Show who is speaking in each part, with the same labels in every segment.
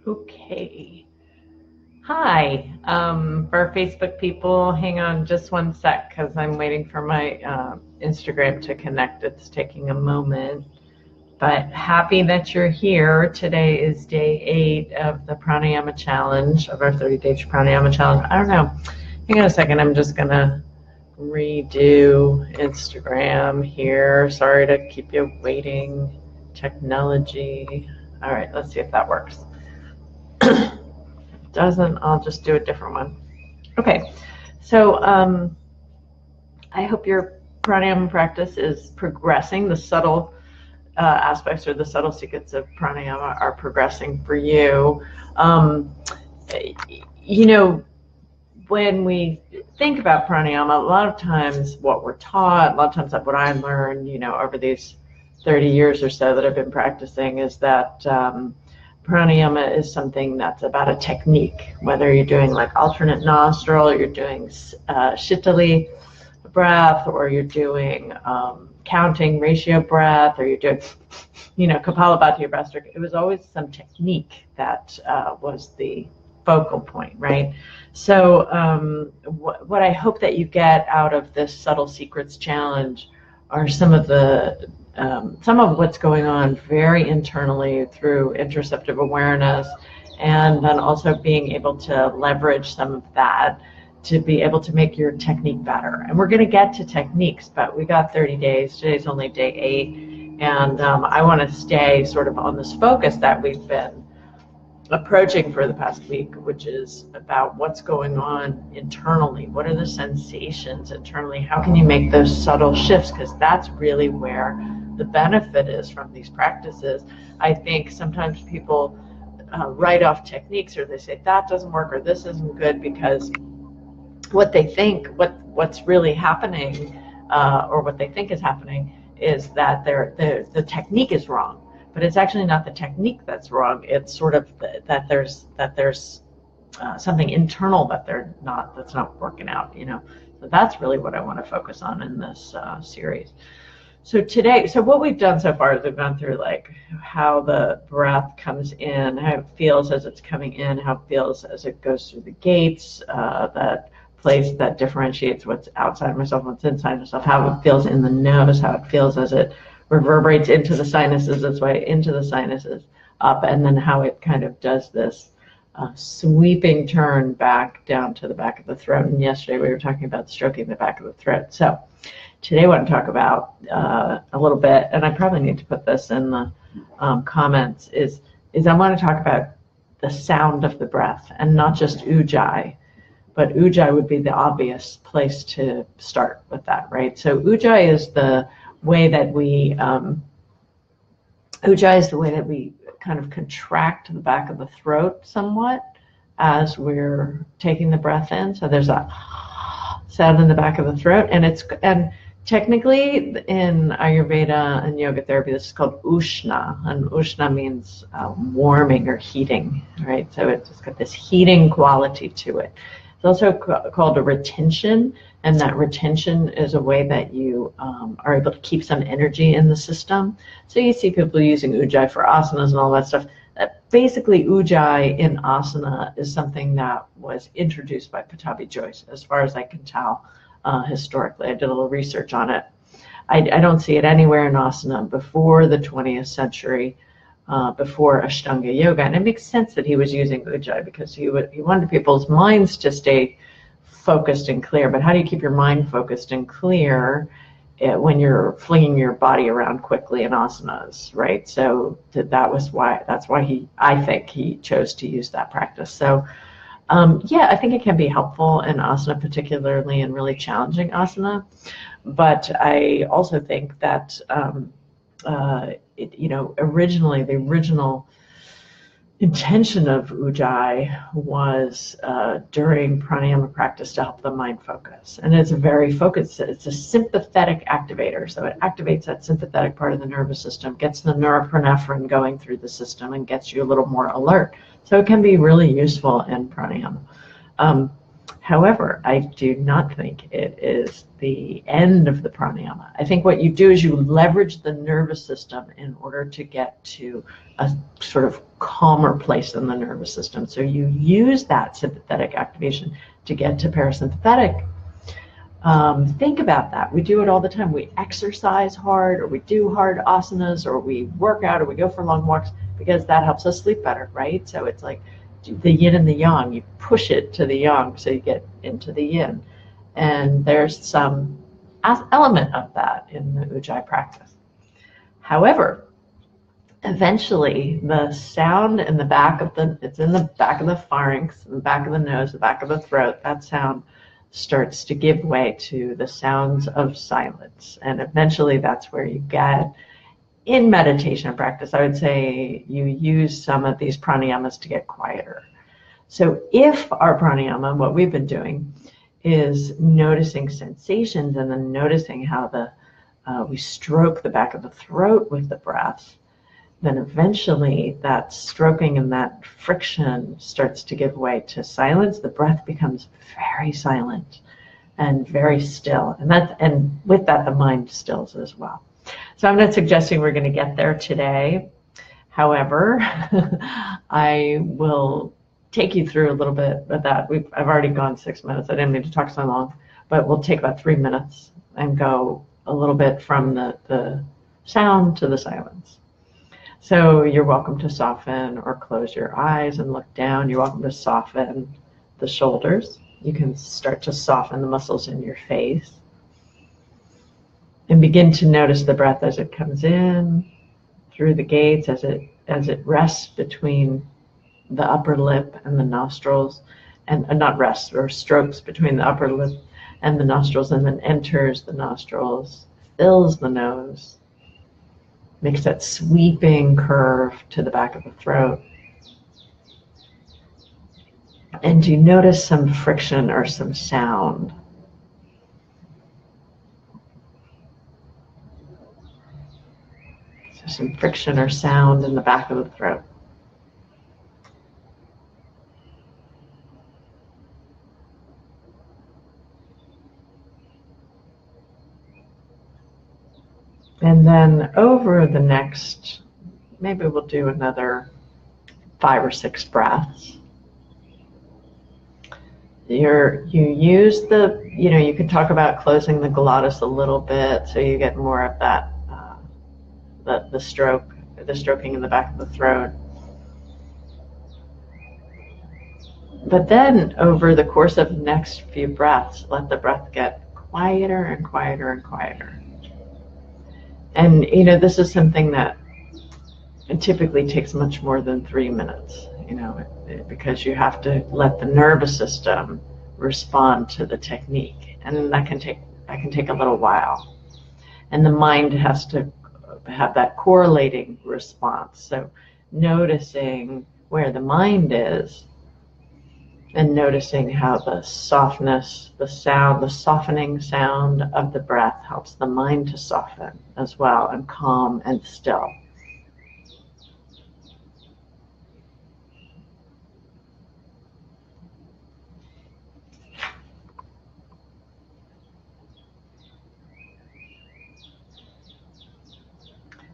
Speaker 1: Okay. Hi. For our Facebook people, hang on just one sec because I'm waiting for my Instagram to connect. It's taking a moment. But happy that you're here. Today is day 8 of the Pranayama Challenge, of our 30-day Pranayama Challenge. I don't know. Hang on a second. I'm just going to redo Instagram here. Sorry to keep you waiting. Technology. All right, let's see if that works. Doesn't, I'll just do a different one. Okay, so I hope your pranayama practice is progressing. The subtle aspects or the subtle secrets of pranayama are progressing for you. You know, when we think about pranayama, a lot of times what we're taught, a lot of times what I learned, over these 30 years or so that I've been practicing is that pranayama is something that's about a technique, whether you're doing like alternate nostril, or you're doing shitali breath, or you're doing counting ratio breath, or you're doing, Kapalabhati or Bhastrika. It was always some technique that was the focal point, right? So what I hope that you get out of this Subtle Secrets Challenge are some of what's going on very internally through interoceptive awareness, and then also being able to leverage some of that to be able to make your technique better. And we're going to get to techniques, but we got 30 days. Today's only day 8, and I want to stay sort of on this focus that we've been approaching for the past week, which is about what's going on internally. What are the sensations internally? How can you make those subtle shifts? Because that's really where the benefit is from these practices. I think sometimes people write off techniques, or they say that doesn't work, or this isn't good, because what they think, what's really happening, or what they think is happening, is that the technique is wrong. But it's actually not the technique that's wrong. It's sort of that there's something internal that's not working out. So that's really what I want to focus on in this series. So what we've done so far is we've gone through like how the breath comes in, how it feels as it's coming in, how it feels as it goes through the gates, that place that differentiates what's outside myself, what's inside myself, how it feels in the nose, how it feels as it reverberates into the sinuses, its way into the sinuses, up, and then how it kind of does this sweeping turn back down to the back of the throat. And yesterday we were talking about stroking the back of the throat. So today I want to talk about a little bit, and I probably need to put this in the comments, is I want to talk about the sound of the breath, and not just ujjayi, but ujjayi would be the obvious place to start with that, right? So ujjayi is the way that we kind of contract the back of the throat somewhat as we're taking the breath in. So there's a sound in the back of the throat, and technically in Ayurveda and yoga therapy, this is called ushna, and ushna means warming or heating, right? So it's just got this heating quality to it. It's also called a retention, and that retention is a way that you are able to keep some energy in the system. So you see people using ujjayi for asanas and all that stuff. Basically, ujjayi in asana is something that was introduced by Pattabhi Jois, as far as I can tell historically. I did a little research on it. I don't see it anywhere in asana before the 20th century. Before Ashtanga Yoga, and it makes sense that he was using ujjayi because he wanted people's minds to stay focused and clear. But how do you keep your mind focused and clear when you're flinging your body around quickly in asanas, right? So that's why I think he chose to use that practice. So I think it can be helpful in asana, particularly in really challenging asana. But I also think that originally the original intention of ujjayi was during pranayama practice to help the mind focus, and it's a sympathetic activator. So it activates that sympathetic part of the nervous system, gets the norepinephrine going through the system, and gets you a little more alert. So it can be really useful in pranayama. However, I do not think it is the end of the pranayama. I think what you do is you leverage the nervous system in order to get to a sort of calmer place in the nervous system. So you use that sympathetic activation to get to parasympathetic. Think about that. We do it all the time. We exercise hard, or we do hard asanas, or we work out, or we go for long walks, because that helps us sleep better, right? So it's like the yin and the yang. You push it to the yang so you get into the yin. And there's some element of that in the Ujjayi practice. However, eventually the sound in the back of it's in the back of the pharynx, in the back of the nose, the back of the throat, that sound starts to give way to the sounds of silence. And eventually that's where you get, in meditation practice, I would say you use some of these pranayamas to get quieter. So if our pranayama, what we've been doing, is noticing sensations and then noticing how we stroke the back of the throat with the breath, then eventually that stroking and that friction starts to give way to silence. The breath becomes very silent and very still. And with that, the mind stills as well. So I'm not suggesting we're going to get there today. However, I will take you through a little bit of that. I've already gone 6 minutes. I didn't mean to talk so long, but we'll take about 3 minutes and go a little bit from the sound to the silence. So you're welcome to soften or close your eyes and look down. You're welcome to soften the shoulders. You can start to soften the muscles in your face. And begin to notice the breath as it comes in through the gates, as it rests between the upper lip and the nostrils, and not rests, or strokes between the upper lip and the nostrils, and then enters the nostrils, fills the nose, makes that sweeping curve to the back of the throat. And you notice some friction or some sound. So some friction or sound in the back of the throat. And then over the next, maybe we'll do another 5 or 6 breaths. You use you can talk about closing the glottis a little bit so you get more of that, the stroking in the back of the throat. But then over the course of the next few breaths, let the breath get quieter and quieter and quieter. And this is something that it typically takes much more than 3 minutes, because you have to let the nervous system respond to the technique, and that can take a little while. And the mind has to have that correlating response. So noticing where the mind is, and noticing how the softness, the sound, the softening sound of the breath helps the mind to soften as well and calm and still.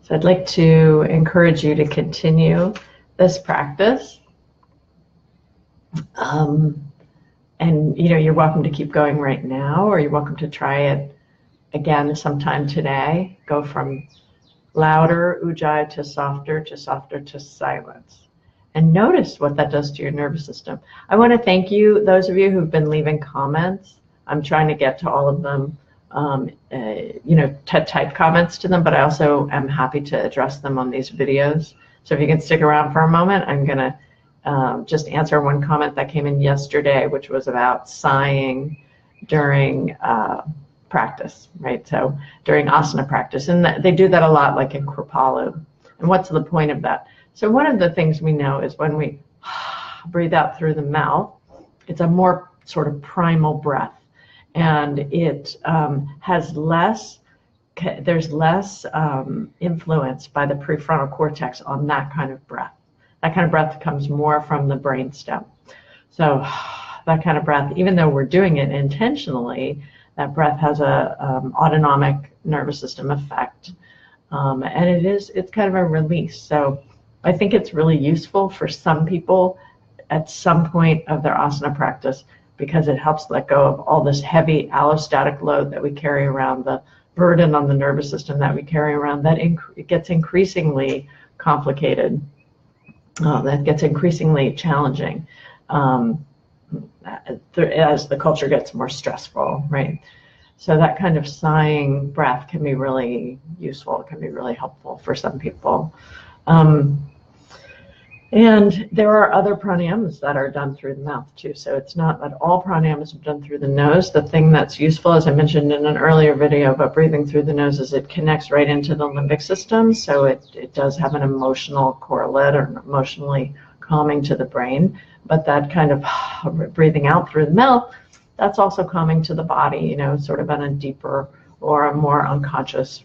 Speaker 1: So I'd like to encourage you to continue this practice. And you're welcome to keep going right now, or you're welcome to try it again sometime today. Go from louder Ujjayi to softer to silence. And notice what that does to your nervous system. I want to thank you, those of you who've been leaving comments. I'm trying to get to all of them, to type comments to them, but I also am happy to address them on these videos. So if you can stick around for a moment, I'm going to just answer one comment that came in yesterday, which was about sighing during practice, right? So during asana practice, and they do that a lot, like in Kripalu. And what's the point of that? So one of the things we know is when we breathe out through the mouth, it's a more sort of primal breath, and it has less. There's less influence by the prefrontal cortex on that kind of breath. That kind of breath comes more from the brainstem. So that kind of breath, even though we're doing it intentionally, that breath has a autonomic nervous system effect. And it's kind of a release. So I think it's really useful for some people at some point of their asana practice, because it helps let go of all this heavy allostatic load that we carry around, the burden on the nervous system that we carry around, that it gets increasingly complicated, that gets increasingly challenging as the culture gets more stressful, right? So that kind of sighing breath can be really useful, can be really helpful for some people. And there are other pranayamas that are done through the mouth too. So it's not that all pranayamas are done through the nose. The thing that's useful, as I mentioned in an earlier video about breathing through the nose, is it connects right into the limbic system. So it does have an emotional correlate, or emotionally calming to the brain. But that kind of breathing out through the mouth, that's also calming to the body, you know, sort of on a deeper or a more unconscious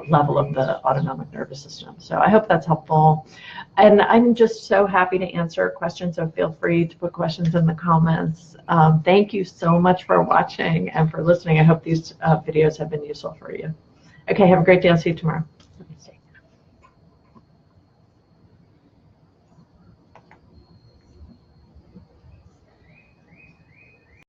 Speaker 1: level of the autonomic nervous system. So I hope that's helpful. And I'm just so happy to answer questions, so feel free to put questions in the comments. Thank you so much for watching and for listening. I hope these videos have been useful for you. Okay, have a great day. I'll see you tomorrow.